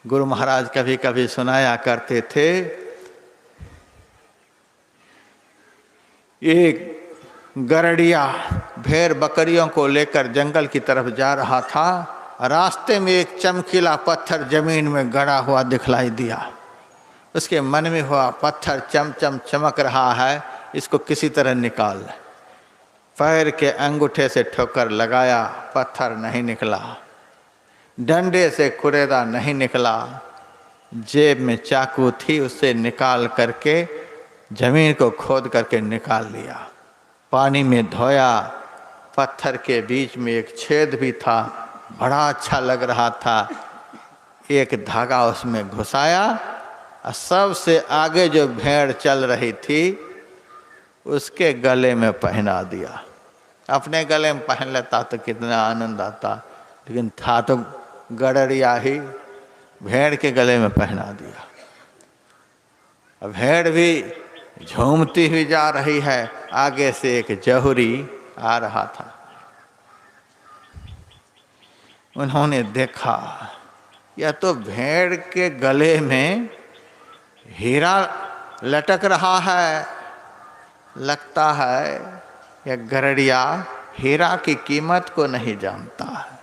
गुरु महाराज कभी कभी सुनाया करते थे, एक गरड़िया भेड़ बकरियों को लेकर जंगल की तरफ जा रहा था। रास्ते में एक चमकीला पत्थर जमीन में गड़ा हुआ दिखलाई दिया। उसके मन में हुआ, पत्थर चमचम चमक रहा है, इसको किसी तरह निकाल। पैर के अंगूठे से ठोकर लगाया, पत्थर नहीं निकला। डंडे से कुरेदा नहीं निकला। जेब में चाकू थी, उससे निकाल करके जमीन को खोद करके निकाल लिया। पानी में धोया, पत्थर के बीच में एक छेद भी था, बड़ा अच्छा लग रहा था। एक धागा उसमें घुसाया और सबसे आगे जो भेड़ चल रही थी उसके गले में पहना दिया। अपने गले में पहन लेता तो कितना आनंद आता, लेकिन था तो गड़रिया ही, भेड़ के गले में पहना दिया। अब भेड़ भी झूमती हुई जा रही है, आगे से एक जहुरी आ रहा था। उन्होंने देखा, यह तो भेड़ के गले में हीरा लटक रहा है, लगता है यह गरड़िया हीरा की कीमत को नहीं जानता है,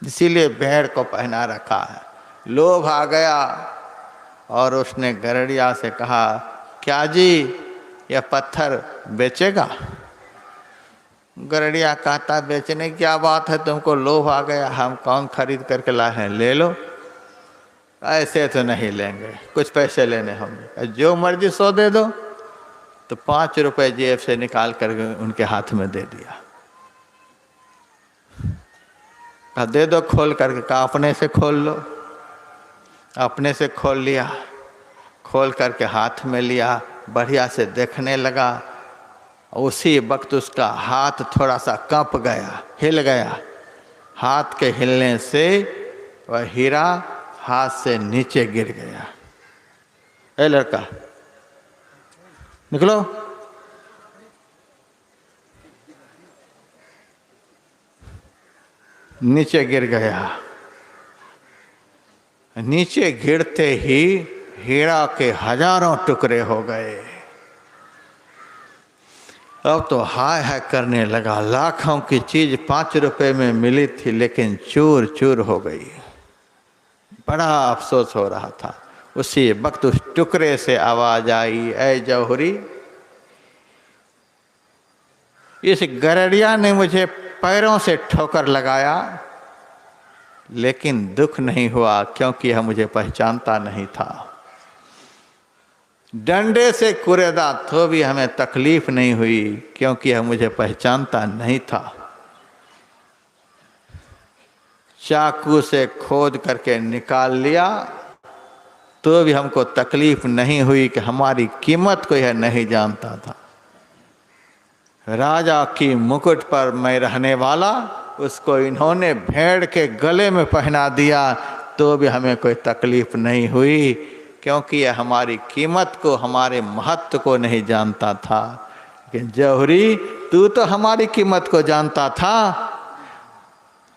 इसीलिए भेड़ को पहना रखा है। लोभ आ गया और उसने गरड़िया से कहा, क्या जी यह पत्थर बेचेगा? गरड़िया कहता, बेचने की क्या बात है, तुमको लोभ आ गया, हम कौन खरीद करके लाए हैं, ले लो। ऐसे तो नहीं लेंगे, कुछ पैसे लेने होंगे, जो मर्जी सो दे दो। तो 5 रुपए जेब से निकाल करके उनके हाथ में दे दिया। कहा दे दो खोल करके। कहा अपने से खोल लो। अपने से खोल लिया, खोल करके हाथ में लिया, बढ़िया से देखने लगा। उसी वक्त उसका हाथ थोड़ा सा कंप गया, हिल गया। हाथ के हिलने से वह हीरा हाथ से नीचे गिर गया। ए लड़का निकलो। नीचे गिर गया। नीचे गिरते ही हीरा के हजारों टुकड़े हो गए। अब तो हाय हाय करने लगा। लाखों की चीज 5 रुपए में मिली थी, लेकिन चूर चूर हो गई। बड़ा अफसोस हो रहा था। उसी वक्त उस टुकड़े से आवाज आई, ऐ जौहरी, इस गरड़िया ने मुझे पैरों से ठोकर लगाया, लेकिन दुख नहीं हुआ क्योंकि यह मुझे पहचानता नहीं था। डंडे से कुरेदा तो भी हमें तकलीफ नहीं हुई क्योंकि यह मुझे पहचानता नहीं था। चाकू से खोद करके निकाल लिया तो भी हमको तकलीफ नहीं हुई कि हमारी कीमत को यह नहीं जानता था। राजा की मुकुट पर मैं रहने वाला, उसको इन्होंने भेड़ के गले में पहना दिया तो भी हमें कोई तकलीफ नहीं हुई क्योंकि यह हमारी कीमत को, हमारे महत्व को नहीं जानता था। लेकिन जौहरी, तू तो हमारी कीमत को जानता था।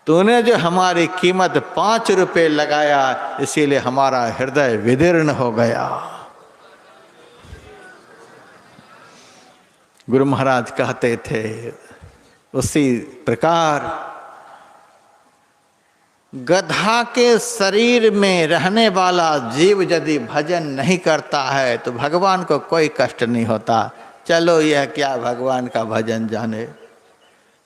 तूने जो हमारी कीमत 5 रुपए लगाया, इसीलिए हमारा हृदय विदीर्ण हो गया। गुरु महाराज कहते थे, उसी प्रकार गधा के शरीर में रहने वाला जीव यदि भजन नहीं करता है तो भगवान को कोई कष्ट नहीं होता। चलो यह क्या भगवान का भजन जाने।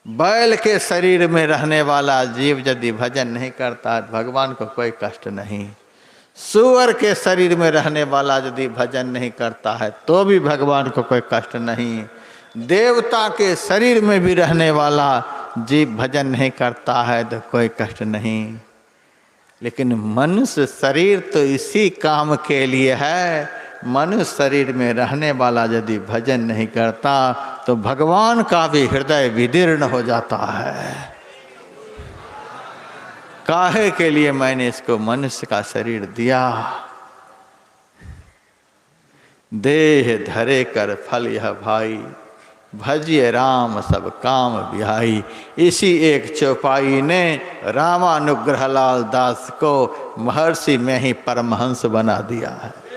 बैल के शरीर में रहने वाला जीव यदि भजन नहीं करता है भगवान को कोई कष्ट नहीं। सूअर के शरीर में रहने वाला यदि भजन नहीं करता है तो भी भगवान को कोई कष्ट नहीं। देवता के शरीर में भी रहने वाला जीव भजन नहीं करता है तो कोई कष्ट नहीं। लेकिन मनुष्य शरीर तो इसी काम के लिए है। मनुष्य शरीर में रहने वाला यदि भजन नहीं करता तो भगवान का भी हृदय विदीर्ण हो जाता है। काहे के लिए मैंने इसको मनुष्य का शरीर दिया। देह धरे कर फल यह भाई, भजिए राम सब काम बिहाई। इसी एक चौपाई ने रामानुग्रह लाल दास को महर्षि में ही परमहंस बना दिया है।